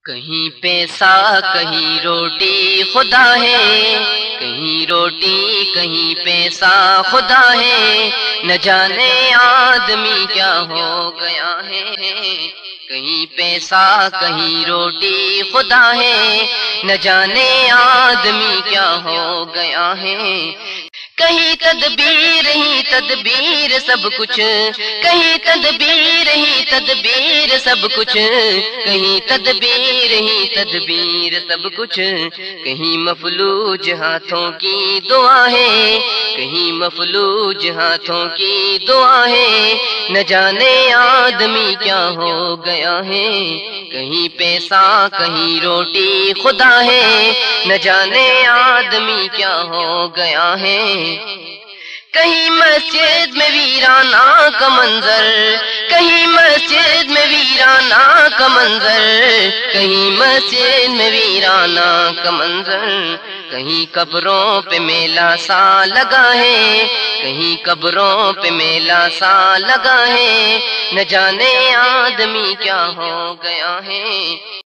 کہیں پیسہ کہیں روٹی خدا ہے، کہیں روٹی کہیں پیسہ خدا ہے، نہ جانے آدمی کیا ہو گیا ہے۔ کہیں پیسہ کہیں روٹی خدا ہے، نہ جانے آدمی کیا ہو گیا ہے۔ کہیں تدبیر ہی تدبیر سب کچھ، کہیں تدبیر ہی تدبیر سب کچھ، کہیں تدبیر ہی تدبیر سب کچھ، کہیں مفلوج ہاتھوں کی دعا ہے، کہیں مفلوج ہاتھوں کی دعا ہے، نہ جانے آدمی کیا ہو گیا ہے۔ کہیں پیسہ کہیں روٹی خدا ہے، نہ جانے آدمی کیا ہو گیا ہے۔ کہیں مسجد میں ویرانہ کا منظر، کہیں مسجد میں ویرانہ کا منظر، کہیں مسجد میں ویرانہ کا منظر، کہیں قبروں پہ میلہ سا لگا ہے، کہیں قبروں پہ میلہ سا لگا ہے، نہ جانے آدمی کیا ہو گیا ہے۔